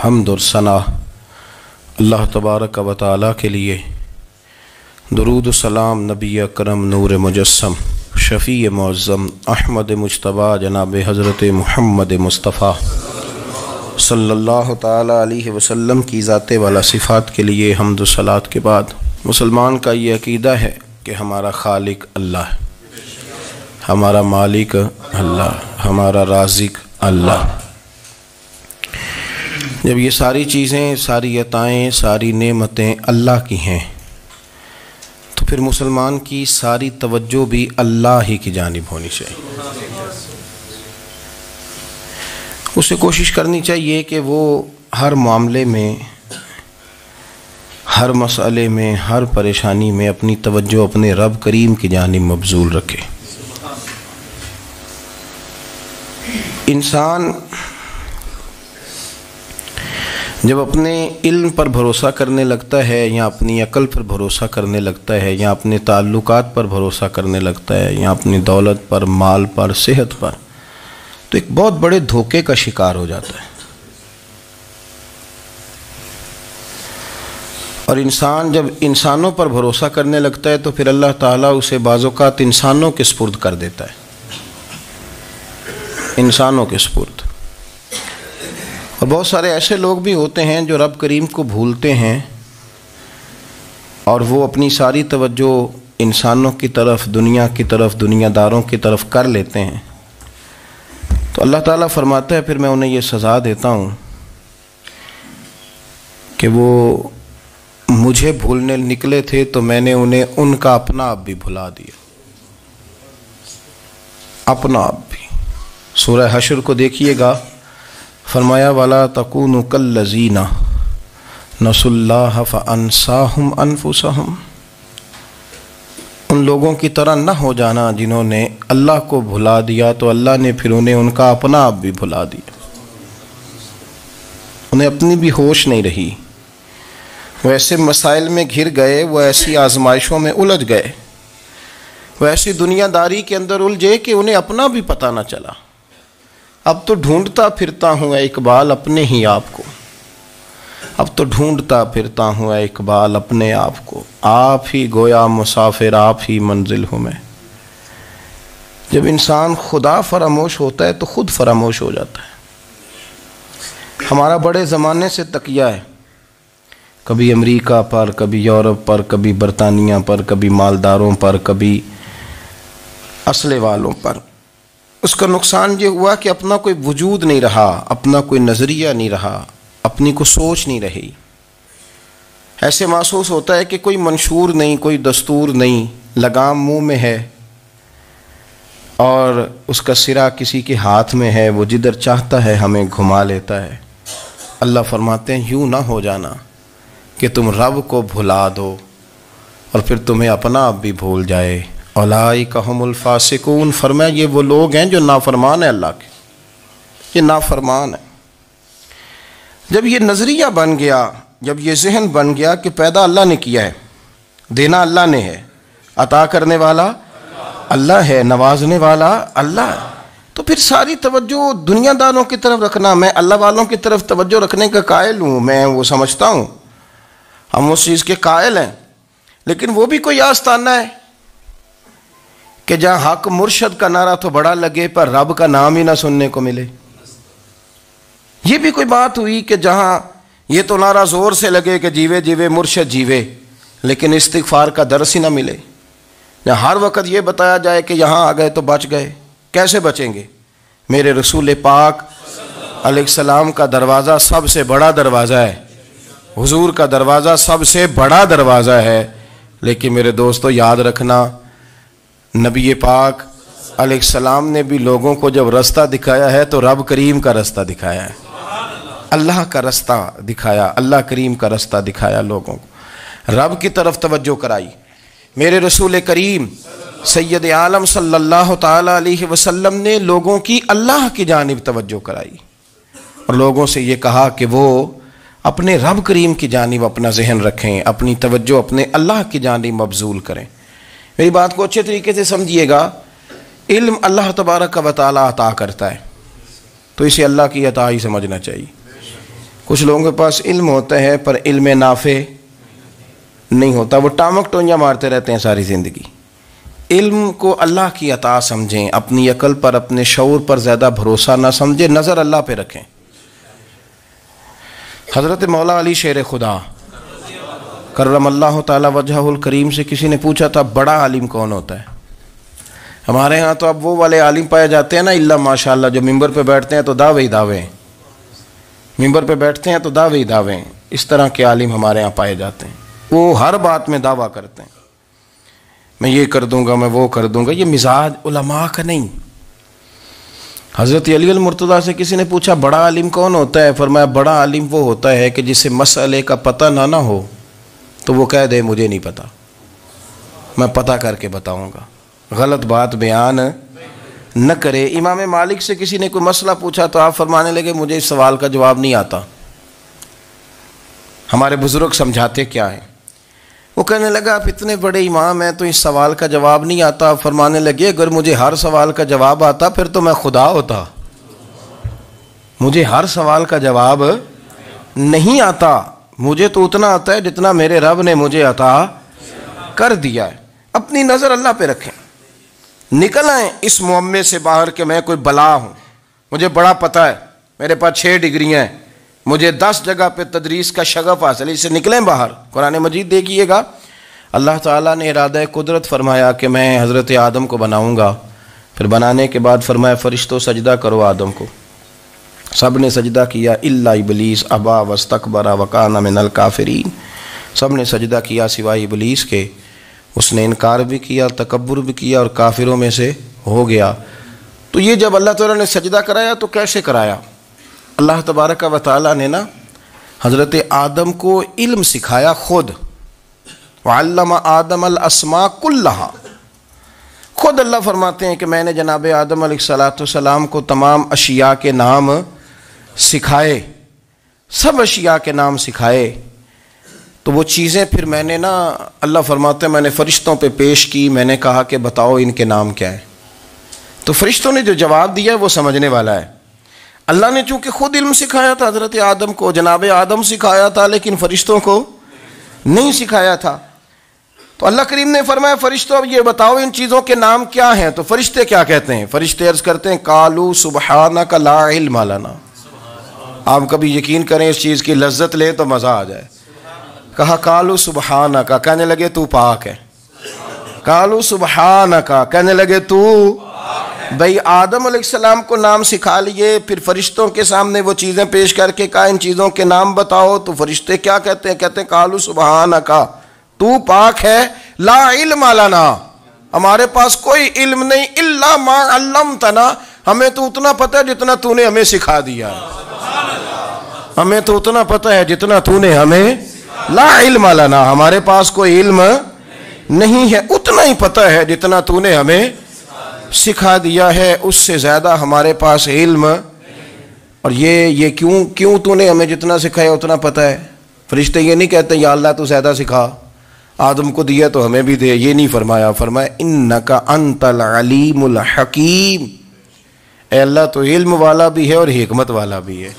हम्द और सना अल्लाह तबारक व तआला के लिए। दुरूद सलाम नबी अकरम नूर मुजस्सम शफ़ी मुअज़्ज़म अहमद मुज्तबा जनाब हज़रत मुहम्मद मुस्तफ़ा सल्लल्लाहु ताला अलैहि वसल्लम की ज़ाते वाला सिफ़ात के लिए हम्द व सलात के बाद मुसलमान का ये अक़ीदा है कि हमारा खालिक अल्लाह है, हमारा मालिक अल्लाह, हमारा राज़िक अल्लाह। जब ये सारी चीज़ें, सारी अताएँ, सारी नेमतें अल्लाह की हैं तो फिर मुसलमान की सारी तवज्जो भी अल्लाह ही की जानिब होनी चाहिए। उसे कोशिश करनी चाहिए कि वो हर मामले में, हर मसले में, हर परेशानी में अपनी तवज्जो अपने रब करीम की जानिब मबजूल रखे। इंसान जब अपने इल्म पर भरोसा करने लगता है या अपनी अकल पर भरोसा करने लगता है या अपने ताल्लुकात पर भरोसा करने लगता है या अपनी दौलत पर, माल पर, सेहत पर, तो एक बहुत बड़े धोखे का शिकार हो जाता है। और इंसान जब इंसानों पर भरोसा करने लगता है तो फिर अल्लाह ताला उसे बाज़ौक़ात इंसानों के सुपुर्द कर देता है, इंसानों के सुपुर्द। और बहुत सारे ऐसे लोग भी होते हैं जो रब करीम को भूलते हैं और वो अपनी सारी तवज्जो इंसानों की तरफ, दुनिया की तरफ, दुनियादारों की तरफ कर लेते हैं। तो अल्लाह ताला फरमाता है फिर मैं उन्हें ये सज़ा देता हूँ कि वो मुझे भूलने निकले थे तो मैंने उन्हें उनका अपना आप भी भुला दिया, अपना आप भी। सूरह हश्र को देखिएगा, फरमाया वाला तकूनु कल्लज़ीना नसुल्लाह फ़अन्साहुम अनफुसहुम, उन लोगों की तरह न हो जाना जिन्होंने अल्लाह को भुला दिया तो अल्लाह ने फिर उन्हें उनका अपना आप भी भुला दिया। उन्हें अपनी भी होश नहीं रही, वो ऐसे मसाइल में घिर गए, वो ऐसी आजमाइशों में उलझ गए, वो ऐसी दुनियादारी के अंदर उलझे कि उन्हें अपना भी पता न चला। अब तो ढूंढता फिरता हूँ इकबाल अपने ही आप को, अब तो ढूंढता फिरता हूँ इकबाल अपने आप को, आप ही गोया मुसाफिर, आप ही मंजिल हूँ मैं। जब इंसान खुदा फरामोश होता है तो खुद फरामोश हो जाता है। हमारा बड़े ज़माने से तकिया है, कभी अमेरिका पर, कभी यूरोप पर, कभी बरतानिया पर, कभी मालदारों पर, कभी असले वालों पर। उसका नुकसान ये हुआ कि अपना कोई वजूद नहीं रहा, अपना कोई नज़रिया नहीं रहा, अपनी को सोच नहीं रही। ऐसे महसूस होता है कि कोई मंशूर नहीं, कोई दस्तूर नहीं, लगाम मुंह में है और उसका सिरा किसी के हाथ में है, वो जिधर चाहता है हमें घुमा लेता है। अल्लाह फरमाते हैं यूँ ना हो जाना कि तुम रब को भुला दो और फिर तुम्हें अपना आप भी भूल जाए। औलाइका हुमुल फासिकून, फरमाया ये वो लोग हैं जो नाफरमान है अल्लाह के, ये नाफरमान है। जब ये नज़रिया बन गया, जब ये जहन बन गया कि पैदा अल्लाह ने किया है, देना अल्लाह ने है, अता करने वाला अल्लाह है, नवाजने वाला अल्लाह है, तो फिर सारी तवज्जो दुनियादारों की तरफ रखना, मैं अल्लाह वालों की तरफ तवज्जो रखने का कायल हूँ, मैं वो समझता हूँ, हम उस चीज़ के कायल हैं। लेकिन वो भी कोई आस्ताना है कि जहाँ हक मुर्शद का नारा तो बड़ा लगे पर रब का नाम ही ना सुनने को मिले। ये भी कोई बात हुई कि जहाँ ये तो नारा ज़ोर से लगे कि जीवे जीवे मुर्शद जीवे, लेकिन इस्तिग़फ़ार का दर्स ही ना मिले। जहाँ हर वक़्त ये बताया जाए कि यहाँ आ गए तो बच गए, कैसे बचेंगे? मेरे रसूल पाक अलैहिस्सलाम का दरवाज़ा सबसे बड़ा दरवाज़ा है, हुजूर का दरवाज़ा सबसे बड़ा दरवाज़ा है। लेकिन मेरे दोस्तों याद रखना, नबी पाक अलैहिस्सलाम ने भी लोगों को जब रास्ता दिखाया है तो रब करीम का रास्ता दिखाया है, अल्लाह का रास्ता दिखाया, अल्लाह करीम का रास्ता दिखाया, लोगों को रब की तरफ तवज्जो कराई। मेरे रसूल करीम सैयद आलम सल्लल्लाहु ताला अलैहि वसल्लम ने लोगों की अल्लाह की जानिब तवज्जो कराई और लोगों से ये कहा कि वो अपने रब करीम की जानिब अपना जहन रखें, अपनी तवज्जो अपने अल्लाह की जानिब मबजूल करें। मेरी बात को अच्छे तरीके से समझिएगा, इल्म अल्लाह तबारक व तआला अता करता है तो इसे अल्लाह की अता ही समझना चाहिए। कुछ लोगों के पास इल्म होता है पर इल्म नाफे नहीं होता, वो टामक टोंजा मारते रहते हैं सारी ज़िंदगी। इल्म को अल्लाह की अता समझें, अपनी अकल पर अपने शऊर पर ज़्यादा भरोसा ना समझें, नज़र अल्लाह पे रखें। हज़रत मौला अली शेर खुदा करमल्लाहु ताला वजहुल करीम से किसी ने पूछा था बड़ा आलिम कौन होता है। हमारे यहाँ तो अब वो वाले आलिम पाए जाते हैं ना, इल्ला माशाअल्लाह, जो मिंबर पे बैठते हैं तो दावे ही दावे, मिंबर पे बैठते हैं तो दावे ही दावे, इस तरह के आलिम हमारे यहाँ पाए जाते हैं। वो हर बात में दावा करते हैं, मैं ये कर दूंगा, मैं वो कर दूंगा। ये मिजाज उलमा का नहीं। हज़रत अली अल मुर्तज़ा से किसी ने पूछा बड़ा आलिम कौन होता है, फरमाया बड़ा आलिम वो होता है कि जिसे मसले का पता ना हो तो वो कह दे मुझे नहीं पता, मैं पता करके बताऊंगा, गलत बात बयान न करे। इमाम मालिक से किसी ने कोई मसला पूछा तो आप फरमाने लगे मुझे इस सवाल का जवाब नहीं आता, हमारे बुजुर्ग समझाते क्या है। वो कहने लगा आप इतने बड़े इमाम हैं तो इस सवाल का जवाब नहीं आता। आप फरमाने लगे अगर मुझे हर सवाल का जवाब आता फिर तो मैं खुदा होता, मुझे हर सवाल का जवाब नहीं आता, मुझे तो उतना आता है जितना मेरे रब ने मुझे अता कर दिया है। अपनी नज़र अल्लाह पे रखें, निकल आए इस मुअम्मे से बाहर के मैं कोई बला हूँ, मुझे बड़ा पता है, मेरे पास 6 डिग्रियाँ हैं, मुझे 10 जगह पे तदरीस का शगफ हासिल, इससे निकलें बाहर। कुरान मजीद देखिएगा, अल्लाह ताला ने इरादा कुदरत फरमाया कि मैं हज़रत आदम को बनाऊँगा, फिर बनाने के बाद फरमाया फ़रिश्तों सजदा करो आदम को। सब ने सजदा किया इल्ला इबलीस अबा वस्तकबरा वकाना मिनल काफिरीन, सब ने सजदा किया सिवाय इबलीस के, उसने इनकार भी किया, तकब्बुर भी किया और काफिरों में से हो गया। तो ये जब अल्लाह ताला ने सजदा कराया तो कैसे कराया? अल्लाह तबारक व तआला ने ना हज़रत आदम को इल्म सिखाया खुद, वअल्लमा आदम अल अस्मा कुल्लहा। खुद अल्लाह फरमाते हैं कि मैंने जनाब आदम अलैहिस्सलाम को तमाम अशिया के नाम सिखाए, सब अशिया के नाम सिखाए। तो वो चीज़ें फिर मैंने ना, अल्लाह फरमाते हैं मैंने फ़रिश्तों पे पेश की, मैंने कहा कि बताओ इनके नाम क्या है। तो फ़रिश्तों ने जो जवाब दिया वो समझने वाला है। अल्लाह ने चूँकि ख़ुद इल्म सिखाया था हज़रत आदम को, जनाब आदम सिखाया था, लेकिन फ़रिश्तों को नहीं सिखाया था। तो अल्लाह करीम ने फरमाया फ़रिश्तों अब ये बताओ इन चीज़ों के नाम क्या हैं। तो फ़रिश्ते क्या कहते हैं? फ़रिश्ते अर्ज़ करते हैं कालू सुबहानक ला इल्म लना। आप कभी यकीन करें इस चीज़ की लज्जत ले तो मज़ा आ जाए। कहा कालू सुबहानका, कहने लगे तू पाक है। कालू सुबहानका, कहने लगे तू, भाई आदम अलैहिस्सलाम को नाम सिखा लिए, फिर फरिश्तों के सामने वो चीज़ें पेश करके कहा इन चीज़ों के नाम बताओ। तो फरिश्ते क्या कहते हैं? कहते हैं कालू सुबहानका, तू पाक है, ला इल्म लना, हमारे पास कोई इल्म नहीं, इल्ला मा अल्लमतना, हमें तो उतना पता है जितना तूने हमें सिखा दिया, हमें तो उतना पता है जितना तूने हमें, ला इल्म लना, हमारे पास कोई इल्म नहीं है, उतना ही पता है जितना तूने हमें सिखा दिया है, उससे ज़्यादा हमारे पास इल्म। और ये क्यों तूने हमें जितना सिखाया उतना पता है? फरिश्ते ये नहीं कहते या अल्लाह तू ज़्यादा सिखा, आदम को दिया तो हमें भी दे, ये नहीं फरमाया। फरमाया इन्नका अंतल अलीमुल हकीम, ए अल्लाह तो इल्म वाला भी है और हिकमत वाला भी है,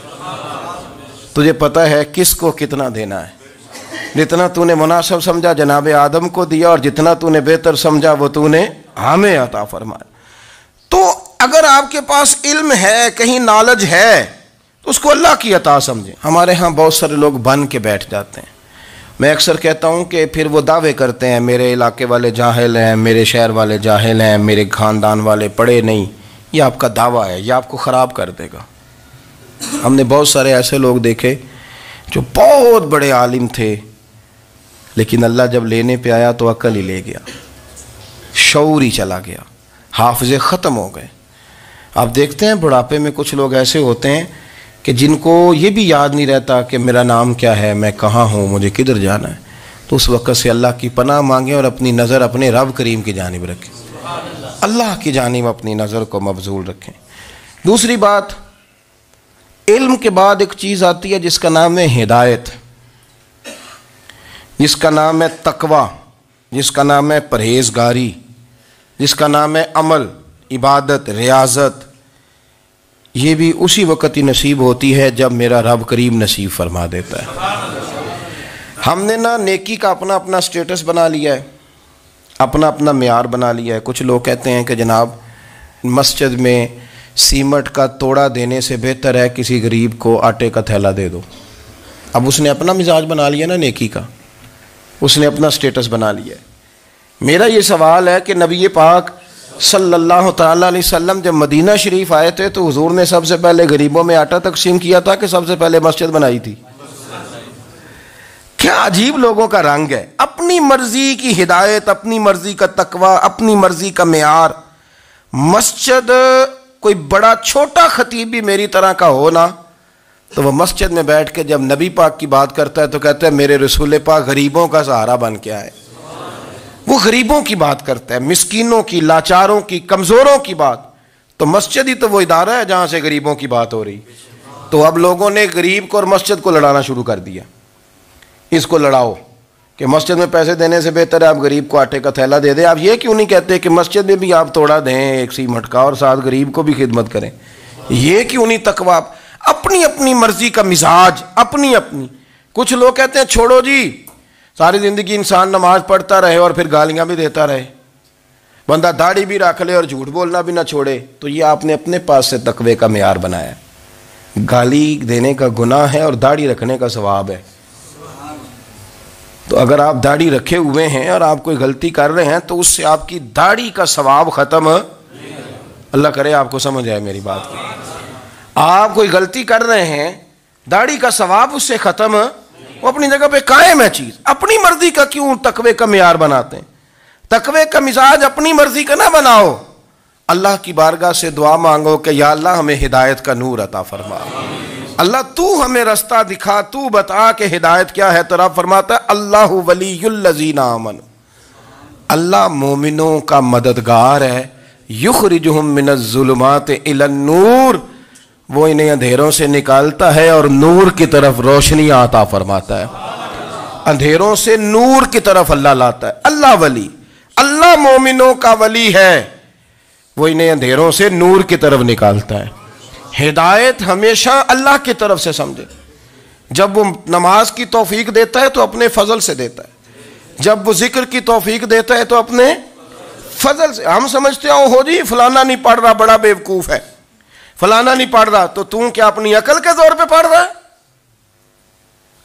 तुझे पता है किसको कितना देना है। जितना तूने मुनासिब समझा जनाब आदम को दिया, और जितना तूने बेहतर समझा वो तूने हमें अता फरमाया। तो अगर आपके पास इल्म है, कहीं नॉलेज है, तो उसको अल्लाह की अता समझें। हमारे यहाँ बहुत सारे लोग बन के बैठ जाते हैं। मैं अक्सर कहता हूँ कि फिर वो दावे करते हैं मेरे इलाके वाले जाहिल हैं, मेरे शहर वाले जाहिल हैं, मेरे ख़ानदान वाले पढ़े नहीं। ये आपका दावा है, ये आपको ख़राब कर देगा। हमने बहुत सारे ऐसे लोग देखे जो बहुत बड़े आलिम थे, लेकिन अल्लाह जब लेने पे आया तो अक्ल ही ले गया, शऊर ही चला गया, हाफिज़े ख़त्म हो गए। आप देखते हैं बुढ़ापे में कुछ लोग ऐसे होते हैं कि जिनको ये भी याद नहीं रहता कि मेरा नाम क्या है, मैं कहाँ हूँ, मुझे किधर जाना है। तो उस वक़्त से अल्लाह की पनाह मांगें और अपनी नज़र अपने रब करीम की जानिब रखें, अल्लाह की जानिब अपनी नज़र को मबजूल रखें। दूसरी बात, इल्म के बाद एक चीज़ आती है जिसका नाम है हिदायत, जिसका नाम है तकवा, जिसका नाम है परहेजगारी, जिसका नाम है अमल, इबादत, रियाजत। ये भी उसी वक़्त ही नसीब होती है जब मेरा रब करीब नसीब फरमा देता है। हमने ना नेकी का अपना अपना स्टेटस बना लिया है, अपना अपना मेयार बना लिया है। कुछ लोग कहते हैं कि जनाब मस्जिद में सीमट का तोड़ा देने से बेहतर है किसी गरीब को आटे का थैला दे दो। अब उसने अपना मिजाज बना लिया ना नेकी का, उसने अपना स्टेटस बना लिया है। मेरा ये सवाल है कि नबी पाक सल्लल्लाहु तआला अलैहि वसल्लम जब मदीना शरीफ आए थे तो हुजूर ने सबसे पहले गरीबों में आटा तकसीम किया था कि सबसे पहले मस्जिद बनाई थी? क्या अजीब लोगों का रंग है। अपनी मर्जी की हिदायत, अपनी मर्जी का तकवा, अपनी मर्जी का मेयार। मस्जिद कोई बड़ा छोटा खतीब भी मेरी तरह का हो ना, तो वह मस्जिद में बैठ के जब नबी पाक की बात करता है तो कहता है मेरे रसूल पाक गरीबों का सहारा बन के आए। वो गरीबों की बात करता है, मिस्कीनों की, लाचारों की, कमज़ोरों की बात। तो मस्जिद ही तो वो इदारा है जहाँ से गरीबों की बात हो रही। तो अब लोगों ने गरीब को और मस्जिद को लड़ाना शुरू कर दिया। इसको लड़ाओ कि मस्जिद में पैसे देने से बेहतर है आप गरीब को आटे का थैला दे दें। आप ये क्यों नहीं कहते कि मस्जिद में भी आप तोड़ा दें एक सीमट का और साथ गरीब को भी खिदमत करें? ये क्यों नहीं तकवा? अपनी अपनी मर्जी का मिजाज, अपनी अपनी। कुछ लोग कहते हैं छोड़ो जी, सारी ज़िंदगी इंसान नमाज पढ़ता रहे और फिर गालियाँ भी देता रहे, बंदा दाढ़ी भी रख ले और झूठ बोलना भी ना छोड़े। तो ये आपने अपने पास से तकवे का मेयार बनाया। गाली देने का गुनाह है और दाढ़ी रखने का सवाब है। तो अगर आप दाढ़ी रखे हुए हैं और आप कोई गलती कर रहे हैं तो उससे आपकी दाढ़ी का सवाब ख़त्म, अल्लाह करे आपको समझ आए मेरी बात की। आप कोई गलती कर रहे हैं, दाढ़ी का सवाब उससे ख़त्म, वो अपनी जगह पे कायम है चीज़। अपनी मर्जी का क्यों तकवे का मेयार बनाते हैं? तकवे का मिजाज अपनी मर्जी का ना बनाओ। अल्लाह की बारगाह से दुआ मांगो कि या अल्लाह हमें हिदायत का नूर अता फरमा। अल्लाह तू हमें रास्ता दिखा, तू बता के हिदायत क्या है। तो रब फरमाता है अल्लाहु वलियुल लज़ीना आमनू, अल्लाह मोमिनों का मददगार है। युखरिजुहुम मिनज़्ज़ुलुमाति इलन-नूर, वो इन्हें अंधेरों से निकालता है और नूर की तरफ रोशनी आता फरमाता है। अंधेरों से नूर की तरफ अल्लाह लाता है। अल्लाह वली, अल्लाह मोमिनों का वली है, वो इन्हें अंधेरों से नूर की तरफ निकालता है। हिदायत हमेशा अल्लाह की तरफ से समझे। जब वो नमाज की तौफीक देता है तो अपने फजल से देता है, जब वो जिक्र की तौफीक देता है तो अपने फजल से। हम समझते हो जी फलाना नहीं पढ़ रहा बड़ा बेवकूफ है, फलाना नहीं पढ़ रहा, तो तू क्या अपनी अकल के जोर पे पढ़ रहा है?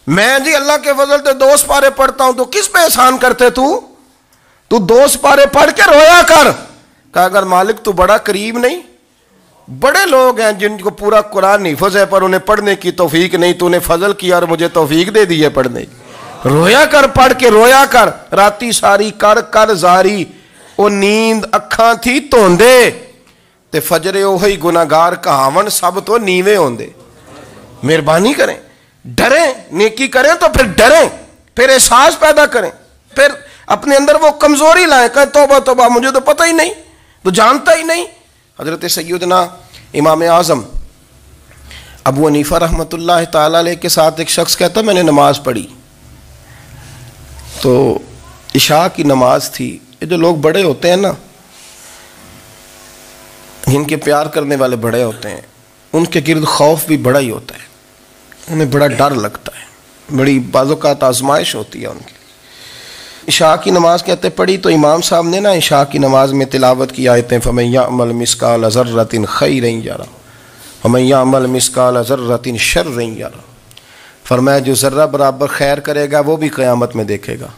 मैं जी अल्लाह के फजल से 2 पारे पढ़ता हूं, तो किस पे एहसान करते तू 2 पारे पढ़ के रोया कर। कहा अगर मालिक तू बड़ा करीब नहीं, बड़े लोग हैं जिनको पूरा कुरान हिफ्ज़ है पर उन्हें पढ़ने की तौफीक नहीं, तूने फजल किया और मुझे तौफीक दे दी है पढ़ने की। रोया कर, पढ़ के रोया कर। राती सारी कर कर जारी, ओ नींद अखा थी धोंदे ते फजरे ओही गुनाहगार कहावन सब तो नीवे होंदे। मेहरबानी करें, डरें, नेकी करें तो फिर डरें, फिर एहसास पैदा करें, फिर अपने अंदर वो कमजोरी लाएं। कहें तौबा तौबा, मुझे तो पता ही नहीं, तो जानता ही नहीं। हजरत सैयदना इमाम आज़म अबू हनीफा रहमतुल्लाह ताला अलैह के साथ एक शख्स कहता मैंने नमाज पढ़ी, तो इशा की नमाज थी। ये जो लोग बड़े होते हैं ना, जिनके प्यार करने वाले बड़े होते हैं, उनके गिर्द खौफ भी बड़ा ही होता है, उन्हें बड़ा डर लगता है, बड़ी बाज़ौक़ात आजमाइश होती है उनकी। इशा की नमाज कहते पढ़ी तो इमाम साहब ने ना इशा की नमाज में तिलावत की आयतें फमन यअमल मिस्काल ज़र्रतिन खैरन यरा वमन यअमल मिस्काल ज़र्रतिन शर्रन यरा। फरमाया जो ज़र्रा बराबर खैर करेगा वो भी क़यामत में देखेगा,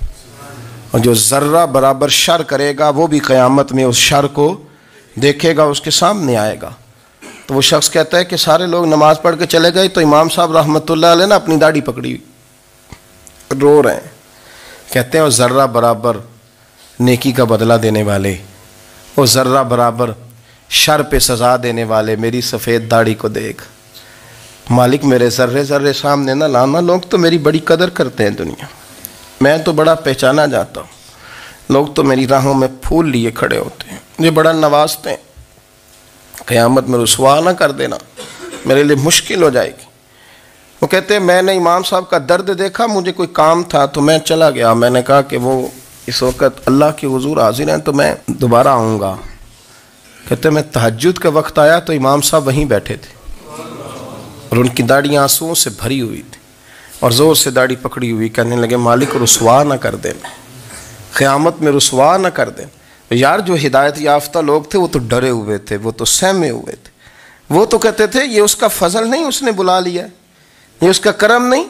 और जो ज़र्रा बराबर शर करेगा वो भी क़यामत में उस शर को देखेगा, उसके सामने आएगा। तो वो शख्स कहता है कि सारे लोग नमाज पढ़ के चले गए, तो इमाम साहब रहमतुल्लाह अलैह ने अपनी दाढ़ी पकड़ी, रो रहे हैं। कहते हैं वो ज़र्रा बराबर नेकी का बदला देने वाले, वो ज़र्रा बराबर शर पे सज़ा देने वाले मेरी सफ़ेद दाढ़ी को देख। मालिक मेरे ज़र्रे ज़र्रे सामने ना लाना, लोग तो मेरी बड़ी कदर करते हैं दुनिया, मैं तो बड़ा पहचाना जाता हूँ, लोग तो मेरी राहों में फूल लिए खड़े होते हैं, मुझे बड़ा नवाजते हैं। क़यामत में रुसवा ना कर देना, मेरे लिए मुश्किल हो जाएगी। वो कहते हैं मैंने इमाम साहब का दर्द देखा, मुझे कोई काम था तो मैं चला गया। मैंने कहा कि वो इस वक्त अल्लाह के हुजूर हाजिर हैं तो मैं दोबारा आऊँगा। कहते मैं तहज्जुद के वक्त आया तो इमाम साहब वहीं बैठे थे। और उनकी दाढ़ी आंसुओं से भरी हुई थी और ज़ोर से दाढ़ी पकड़ी हुई, कहने लगे मालिक रुसवा ना कर देना, क़यामत में रुसवा ना कर देना। यार जो हिदायत याफ्ता लोग थे वो तो डरे हुए थे, वो तो सहमे हुए थे, वो तो कहते थे ये उसका फजल नहीं, उसने बुला लिया, ये उसका करम नहीं।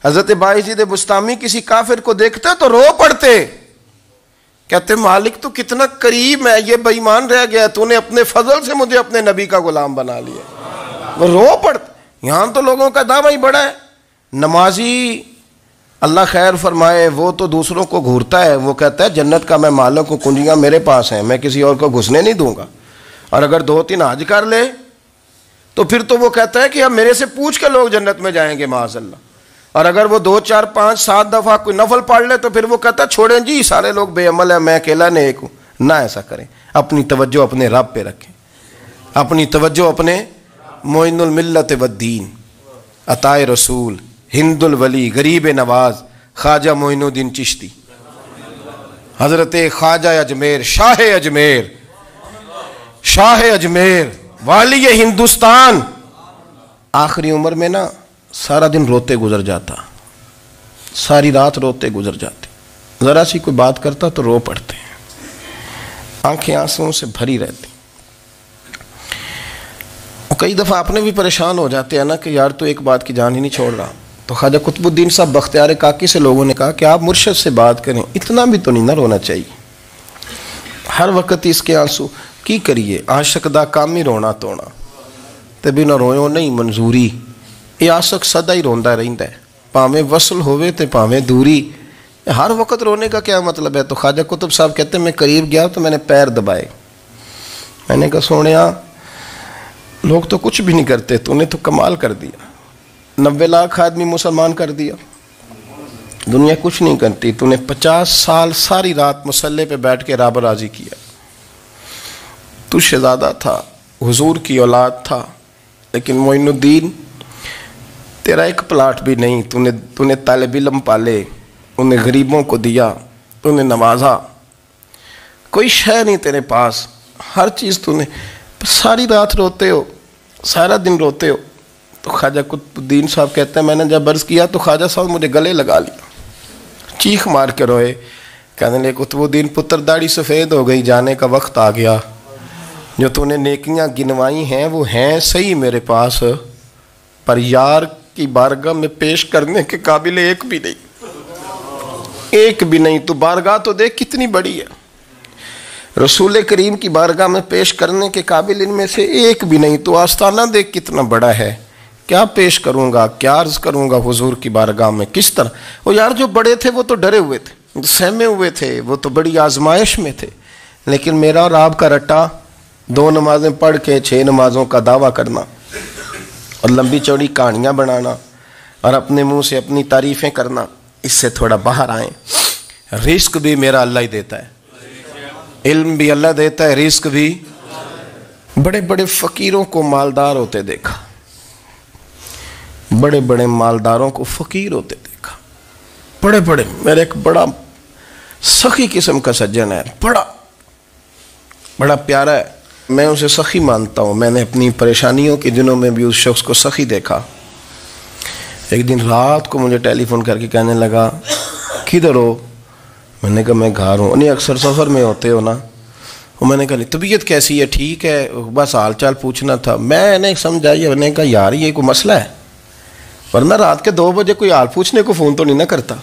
हज़रत बायज़ीद बुस्तामी किसी काफिर को देखते तो रो पड़ते, कहते मालिक तो कितना करीब है, ये बेईमान रह गया, तूने अपने फजल से मुझे अपने नबी का गुलाम बना लिया। वो रो पड़ते। यहाँ तो लोगों का दावा ही बड़ा है। नमाजी अल्लाह खैर फरमाए, वो तो दूसरों को घूरता है, वो कहता है जन्नत का मैं मालिक हूँ, कुंजियाँ मेरे पास हैं, मैं किसी और को घुसने नहीं दूंगा। और अगर 2-3 हज कर ले तो फिर तो वो कहता है कि अब मेरे से पूछ के लोग जन्नत में जाएंगे माज़अल्लाह। और अगर वो 2, 4, 5, 7 दफ़ा कोई नफल पढ़ ले तो फिर वो कहता है छोड़ें जी, सारे लोग बेअमल है, मैं अकेला नेक हूँ। ना ऐसा करें, अपनी तवज्जो अपने रब पे रखें, अपनी तवज्जो अपने मोइनुल मिल्लत वद्दीन, अताए रसूल, हिंदुल वली, गरीब नवाज, ख्वाजा मोइनुद्दीन चिश्ती, हजरत ख्वाजा अजमेर, शाह अजमेर, वाली हिंदुस्तान। आखिरी उम्र में ना सारा दिन रोते गुजर जाता, सारी रात रोते गुजर जाते, ज़रा सी कोई बात करता तो रो पड़ते, आंखें आंसुओं से भरी रहती। कई दफ़ा आपने भी परेशान हो जाते हैं ना कि यार तो एक बात की जान ही नहीं छोड़ रहा। तो ख्वाजा कुतुबुद्दीन साहब बख्तियार काकी से लोगों ने कहा कि आप मुर्शद से बात करें, इतना भी तो नहीं ना रोना चाहिए, हर वक्त इसके आंसू की करिए। आशिक दा काम ही रोना तोना, ते बिना रोयो नहीं मंजूरी। ये आशिक सदा ही रोंदा रहिंदा है, भावें वसल होवे ते भावें दूरी, हर वक्त रोने का क्या मतलब है। तो ख्वाजा कुतुब साहब कहते मैं करीब गया तो मैंने पैर दबाए, मैंने कहा सोनिया लोग तो कुछ भी नहीं करते, तूने तो कमाल कर दिया, 90 लाख आदमी मुसलमान कर दिया, दुनिया कुछ नहीं करती, तूने 50 साल सारी रात मुसल्ले पे बैठ के रब राजी किया। तू शहजादा था, हुजूर की औलाद था, लेकिन मोइनुद्दीन तेरा एक प्लाट भी नहीं, तूने तालिब इल्म पाले, उन्हें गरीबों को दिया, तूने नवाजा, कोई शय नहीं तेरे पास, हर चीज़ तूने, सारी रात रोते हो, सारा दिन रोते हो। तो ख्वाजा कुतुबुद्दीन साहब कहते हैं मैंने जब अर्ज़ किया तो ख्वाजा साहब मुझे गले लगा लिया, चीख मार के रोए, कहने लगे कुतुबुद्दीन पुत्र दाढ़ी सफ़ेद हो गई, जाने का वक्त आ गया, जो तूने नेकियां गिनवाई हैं वो हैं सही मेरे पास, पर यार की बारगाह में पेश करने के काबिल एक भी नहीं, एक भी नहीं। तो बारगाह तो देख कितनी बड़ी है, रसूल करीम की बारगाह में पेश करने के काबिल इनमें से एक भी नहीं। तो आस्ताना देख कितना बड़ा है, क्या पेश करूँगा, क्या अर्ज़ करूँगा हुजूर की बारगाह में, किस तरह। वो यार जो बड़े थे वो तो डरे हुए थे, सहमे हुए थे, वो तो बड़ी आजमाइश में थे। लेकिन मेरा और आपका रट्टा 2 नमाजें पढ़ के 6 नमाजों का दावा करना और लंबी चौड़ी कहानियाँ बनाना और अपने मुँह से अपनी तारीफ़ें करना, इससे थोड़ा बाहर आए। रिस्क भी मेरा अल्लाह ही देता है, इल्म भी अल्लाह देता है, रिस्क भी। बड़े बड़े फ़कीरों को मालदार होते देखा, बड़े बड़े मालदारों को फ़कीर होते देखा, बड़े बड़े। मेरे एक बड़ा सखी किस्म का सज्जन है, बड़ा प्यारा है, मैं उसे सखी मानता हूँ। मैंने अपनी परेशानियों के दिनों में भी उस शख्स को सखी देखा। एक दिन रात को मुझे टेलीफोन करके कहने लगा किधर हो, मैंने कहा मैं घर हूँ। नहीं अक्सर सफ़र में होते हो ना। और मैंने कहा तबीयत कैसी है, ठीक है, बस हाल चाल पूछना था। मैंने समझाई, मैंने कहा यार ये कोई मसला है, वरना रात के 2 बजे कोई हाल पूछने को फ़ोन तो नहीं ना करता,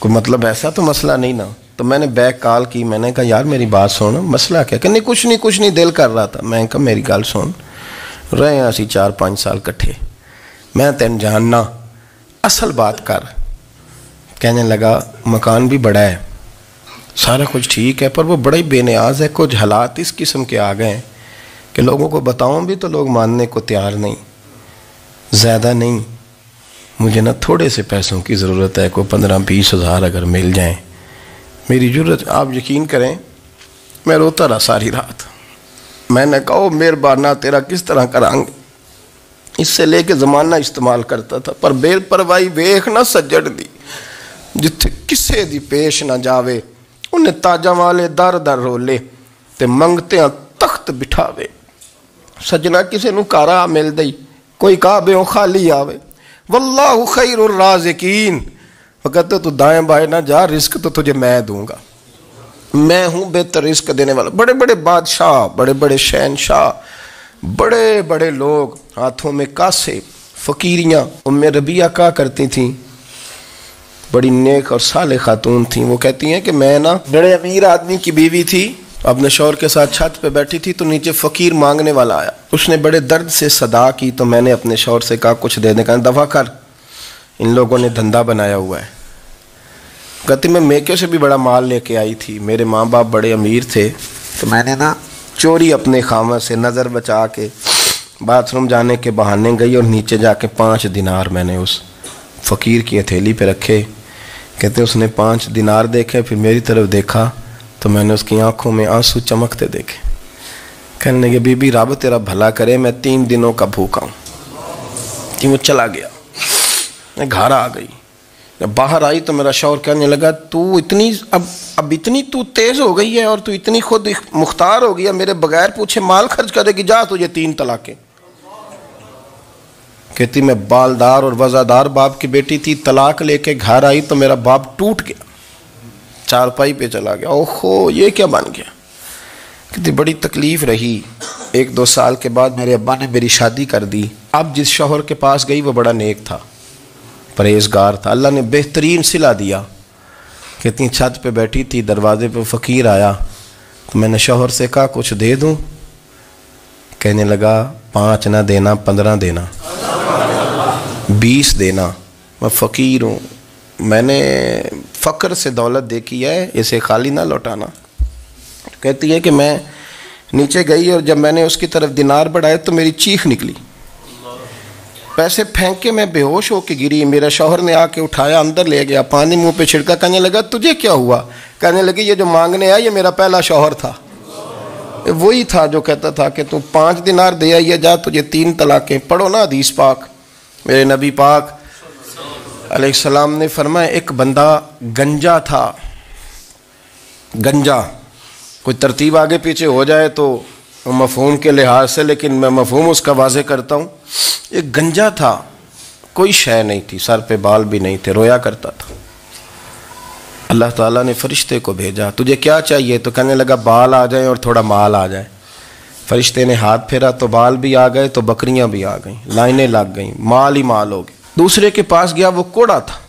कोई मतलब ऐसा तो मसला नहीं ना। तो मैंने बैक कॉल की, मैंने कहा यार मेरी बात सुन, मसला क्या। कहने कुछ नहीं दिल कर रहा था। मैं कहा मेरी गल सुन, रहे असी 4-5 साल कट्ठे, मैं तेन जानना, असल बात कर। कहने लगा मकान भी बड़ा है, सारा कुछ ठीक है, पर वो बड़ा ही बेनियाज है। कुछ हालात इस किस्म के आ गए हैं कि लोगों को बताऊं भी तो लोग मानने को तैयार नहीं। ज़्यादा नहीं, मुझे ना थोड़े से पैसों की ज़रूरत है, कोई 15-20 हज़ार अगर मिल जाएं, मेरी ज़रूरत। आप यकीन करें मैं रोता रहा सारी रात। मैंने कहा मेहरबाना तेरा किस तरह करांगे, इससे लेके ज़माना इस्तेमाल करता था, पर बेपरवाही वेख ना सज्जड़ दी, जिथे किसे दी पेश ना जावे, उन्हें ताजा वाले दर दर रोले ते मंगते तख्त बिठावे। सजना किसे नू कारा मिल दई, कोई काबे खाली आवे। वल्लाहु खैरुर राज़िकीन, वो कहते तू दाएं बाएं ना जा, रिस्क तो तुझे मैं दूंगा, मैं हूं बेहतर रिस्क देने वाला। बड़े बड़े बादशाह, बड़े बड़े शहनशाह, बड़े बड़े लोग, हाथों में कासे, फकीरियां। उम्मे रबिया क्या करती थी, बड़ी नेक और साले खातून थी। वो कहती हैं कि मैं ना बड़े अमीर आदमी की बीवी थी, अपने शौहर के साथ छत पे बैठी थी तो नीचे फ़कीर मांगने वाला आया। उसने बड़े दर्द से सदा की तो मैंने अपने शौहर से कहा कुछ दे दे। कहा दफ़ा कर, इन लोगों ने धंधा बनाया हुआ है। कहती मैं मेके से भी बड़ा माल लेके आई थी, मेरे माँ बाप बड़े अमीर थे तो मैंने ना चोरी अपने खामा से नज़र बचा के बाथरूम जाने के बहाने गई और नीचे जाके 5 दिनार मैंने उस फ़कीर की हथेली पे रखे। कहते उसने 5 दिनार देखे, फिर मेरी तरफ देखा तो मैंने उसकी आंखों में आंसू चमकते देखे। कहने लगे बीबी रब तेरा भला करे, मैं 3 दिनों का भूखा हूँ। कि वो चला गया, मैं घर आ गई। जब बाहर आई तो मेरा शौहर कहने लगा तू इतनी अब इतनी तू तेज़ हो गई है और तू इतनी खुद मुख्तार हो गई है, मेरे बगैर पूछे माल खर्च करेगी, जा तुझे 3 तलाकें। कहती मैं बालदार और वज़ादार बाप की बेटी थी, तलाक लेके घर आई तो मेरा बाप टूट गया, चारपाई पे चला गया। ओहो ये क्या बन गया। कहती बड़ी तकलीफ़ रही। 1-2 साल के बाद मेरे अब्बा ने मेरी शादी कर दी। अब जिस शौहर के पास गई वो बड़ा नेक था, परहेजगार था, अल्लाह ने बेहतरीन सिला दिया। कहती छत पे बैठी थी, दरवाजे पे फ़कीर आया तो मैंने शौहर से कहा कुछ दे दूँ। कहने लगा 5 ना देना, 15 देना, 20 देना, मैं फ़कीर हूँ, मैंने फ़क्र से दौलत देखी है, इसे खाली ना लौटाना। कहती है कि मैं नीचे गई और जब मैंने उसकी तरफ दिनार बढ़ाए तो मेरी चीख निकली, पैसे फेंक के मैं बेहोश होके गिरी। मेरा शौहर ने आके उठाया, अंदर ले गया, पानी मुंह पे छिड़का। कहने लगा तुझे क्या हुआ। कहने लगी ये जो मांगने आया ये मेरा पहला शौहर था, वही था जो कहता था कि तू 5 दिनार दे आइए, जा तुझे 3 तलाकें। पढ़ो ना हदीस पाक, मेरे नबी पाक अलैहिस्सलाम ने फरमाया एक बंदा गंजा था। गंजा कोई तरतीब आगे पीछे हो जाए तो मफहूम के लिहाज से, लेकिन मैं मफहूम उसका वाज़े करता हूँ। एक गंजा था, कोई शय नहीं थी, सर पे बाल भी नहीं थे, रोया करता था। अल्लाह ताला ने फरिश्ते को भेजा, तुझे क्या चाहिए। तो कहने लगा बाल आ जाए और थोड़ा माल आ जाए। फरिश्ते ने हाथ फेरा तो बाल भी आ गए, तो बकरियां भी आ गईं, लाइनें लग गईं, माल ही माल हो गए। दूसरे के पास गया, वो कोड़ा था,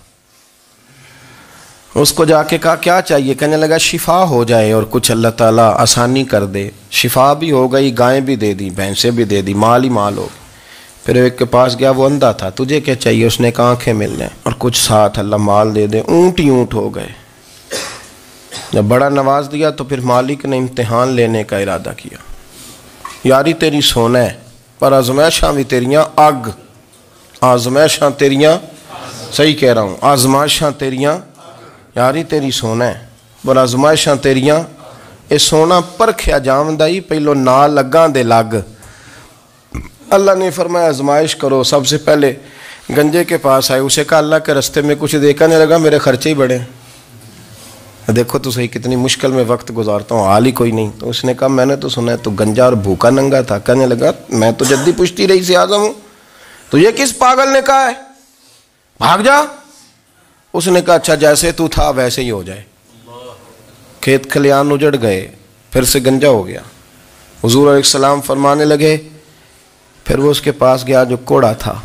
उसको जाके कहा क्या चाहिए। कहने लगा शिफा हो जाए और कुछ अल्लाह ताला आसानी कर दे। शिफा भी हो गई, गायें भी दे दी, भैंसें भी दे दी, माल ही माल हो गए। फिर एक के पास गया, वो अंधा था, तुझे क्या चाहिए। उसने कहा आंखें मिल जाए और कुछ साथ अल्लाह माल दे दे। ऊँट ही ऊँट हो गए। जब बड़ा नवाज दिया तो फिर मालिक ने इम्तिहान लेने का इरादा किया। यारी तेरी सोना है पर आजमाइशां भी तेरियां अग, आजमाइशां तेरियां, सही कह रहा हूँ, आजमाइशां तेरियां, यारी तेरी सोना है पर आजमाइशां तेरियां। ये सोना परखिया जावंदा ही पहलो ना लगा दे लग। अल्लाह ने फरमाया आजमाइश करो। सबसे पहले गंजे के पास आए, उसे कहा अल्लाह के रास्ते में कुछ देखने लगा, मेरे खर्चे ही बड़े, देखो तो सही कितनी मुश्किल में वक्त गुजारता हूँ, हाल ही कोई नहीं। तो उसने कहा मैंने तो सुना है तो गंजा और भूखा नंगा था। कहने लगा मैं तो जद्दी पुश्ती रही से आजम हूँ, तो ये किस पागल ने कहा है, भाग जा। उसने कहा अच्छा जैसे तू था वैसे ही हो जाए। खेत खलियान उजड़ गए, फिर से गंजा हो गया। हुजूर अलैहिस्सलाम फरमाने लगे, फिर वो उसके पास गया जो कोड़ा था,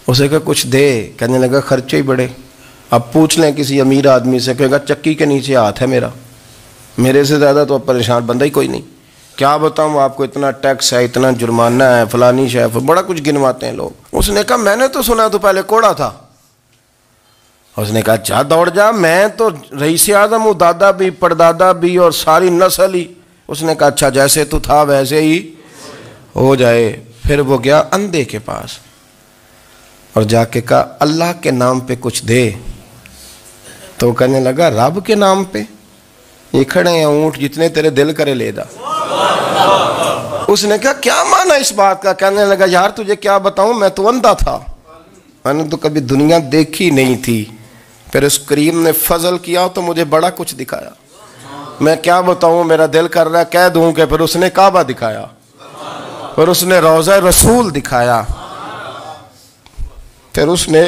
उसे कहा कुछ दे। कहने लगा खर्चे ही बड़े। अब पूछ लें किसी अमीर आदमी से, कहेगा चक्की के नीचे हाथ है मेरा, मेरे से ज़्यादा तो परेशान बंदा ही कोई नहीं। क्या बताऊँ आपको, इतना टैक्स है, इतना जुर्माना है, फलानी शय, बड़ा कुछ गिनवाते हैं लोग। उसने कहा मैंने तो सुना तो पहले कोड़ा था। उसने कहा जा दौड़ जा, मैं तो रईस आज़म हूँ, दादा भी परदादा भी और सारी नस्ल ही। उसने कहा अच्छा जैसे तू था वैसे ही हो जाए। फिर वो गया अंधे के पास और जाके कहा अल्लाह के नाम पे कुछ दे। तो कहने लगा रब के नाम पे, ये खड़े हैं ऊँट, जितने तेरे दिल करे ले जा। उसने कहा क्या माना इस बात का। कहने लगा यार तुझे क्या बताऊं, मैं तो अंधा था, मैंने तो कभी दुनिया देखी नहीं थी, फिर उस करीम ने फजल किया तो मुझे बड़ा कुछ दिखाया। मैं क्या बताऊं, मेरा दिल कर रहा है कह दूं कि फिर उसने काबा दिखाया। और उसने रोज़ा रसूल दिखाया, फिर उसने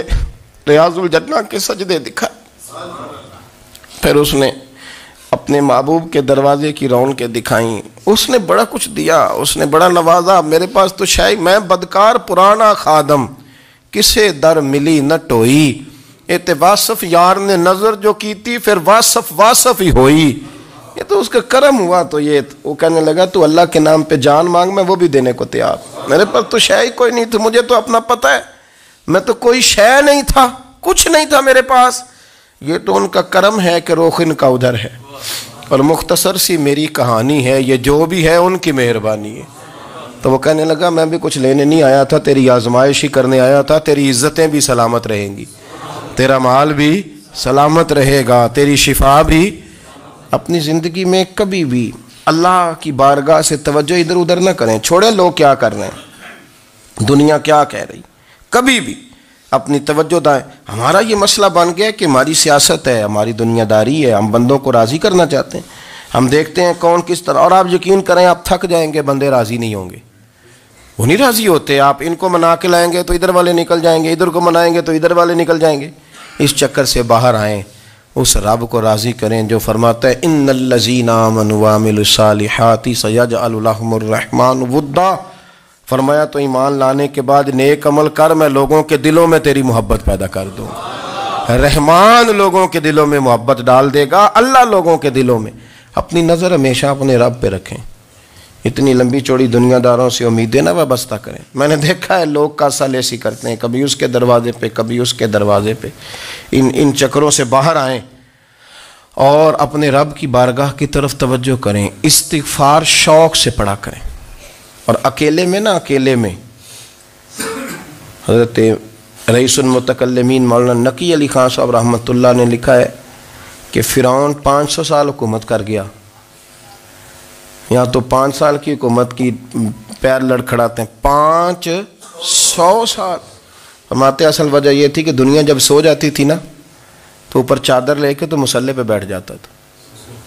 रियाजुल जन्ना के सजदे दिखाए, फिर उसने अपने महबूब के दरवाजे की रौनकें दिखाई। उसने बड़ा कुछ दिया, उसने बड़ा नवाजा। मेरे पास तो शायद मैं बदकार पुराना खादम, किसे दर मिली न टोई। एते वासफ यार ने नजर जो की थी, फिर वासफ वासफ ही होई। ये तो उसका करम हुआ। तो ये वो कहने लगा तू अल्लाह के नाम पे जान मांग, मैं वो भी देने को तैयार। मेरे पास तो शय कोई नहीं था, मुझे तो अपना पता है, मैं तो कोई शय नहीं था, कुछ नहीं था मेरे पास। ये तो उनका करम है कि रुख इनका उधर है। और मुख्तसर सी मेरी कहानी है, ये जो भी है उनकी मेहरबानी है। तो वो कहने लगा मैं भी कुछ लेने नहीं आया था, तेरी आजमाइश ही करने आया था। तेरी इज्जतें भी सलामत रहेंगी, तेरा माल भी सलामत रहेगा, तेरी शिफा भी। अपनी ज़िंदगी में कभी भी अल्लाह की बारगाह से तवज्जो इधर उधर ना करें। छोड़े लोग क्या कर रहे हैं, दुनिया क्या कह रही, कभी भी अपनी तवज्जो दाएं। हमारा ये मसला बन गया कि हमारी सियासत है, हमारी दुनियादारी है, हम बंदों को राज़ी करना चाहते हैं। हम देखते हैं कौन किस तरह, और आप यकीन करें आप थक जाएंगे, बंदे राज़ी नहीं होंगे, वो नहीं राज़ी होते। आप इनको मना के लाएंगे तो इधर वाले निकल जाएंगे, इधर को मनाएंगे तो इधर वाले निकल जाएंगे। इस चक्कर से बाहर आएँ, उस रब को राज़ी करें जो फरमाता है इन्नल्लज़ीना आमनू व अमिलुस्सालिहाति सयजअलु लहुमुर रहमान वुद्दा। फरमाया तो ईमान लाने के बाद नेक अमल कर, मैं लोगों के दिलों में तेरी मोहब्बत पैदा कर दूँगा। रहमान लोगों के दिलों में मोहब्बत डाल देगा, अल्लाह लोगों के दिलों में। अपनी नज़र हमेशा अपने रब पे रखें। इतनी लंबी चौड़ी दुनियादारों से उम्मीदें ना वाबस्ता करें। मैंने देखा है लोग कासाल ऐसी करते हैं, कभी उसके दरवाजे पे कभी उसके दरवाजे पे। इन चक्करों से बाहर आएँ और अपने रब की बारगाह की तरफ तवज्जो करें। इस्तिग़फ़ार शौक़ से पढ़ा करें। और अकेले में ना, अकेले में हज़रत रईसुल मुतकल्लिमीन मौलाना नकी अली खान साहब रहमतुल्लाह ने लिखा है कि फ़िरौन 500 साल हुकूमत कर गया। यहाँ तो 5 साल की हुकूमत की पैर लड़खड़ाते हैं, 500 साल। फरमाते असल वजह यह थी कि दुनिया जब सो जाती थी ना तो ऊपर चादर लेके तो मुसल्ले पे बैठ जाता था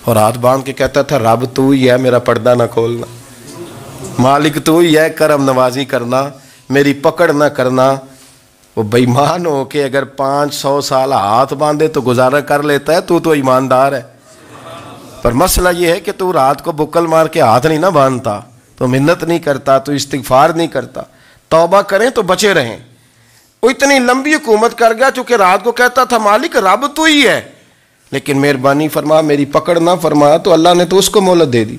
और हाथ बांध के कहता था रब तू ही है, मेरा पर्दा ना खोलना, मालिक तू ही है, करम नवाजी करना, मेरी पकड़ ना करना। वो बेईमान हो के अगर 500 साल हाथ बांधे तो गुजारा कर लेता है, तू तो ईमानदार है। पर मसला ये है कि तू रात को बुक्कल मार के हाथ नहीं ना बांधता, तो मिन्नत नहीं करता, तो इस्तिग़फ़ार नहीं करता। तौबा करें तो बचे रहें। वो इतनी लंबी हुकूमत कर गया चूंकि रात को कहता था मालिक रब तू ही है, लेकिन मेहरबानी फरमा, मेरी पकड़ ना फरमा, तो अल्लाह ने तो उसको मोहलत दे दी।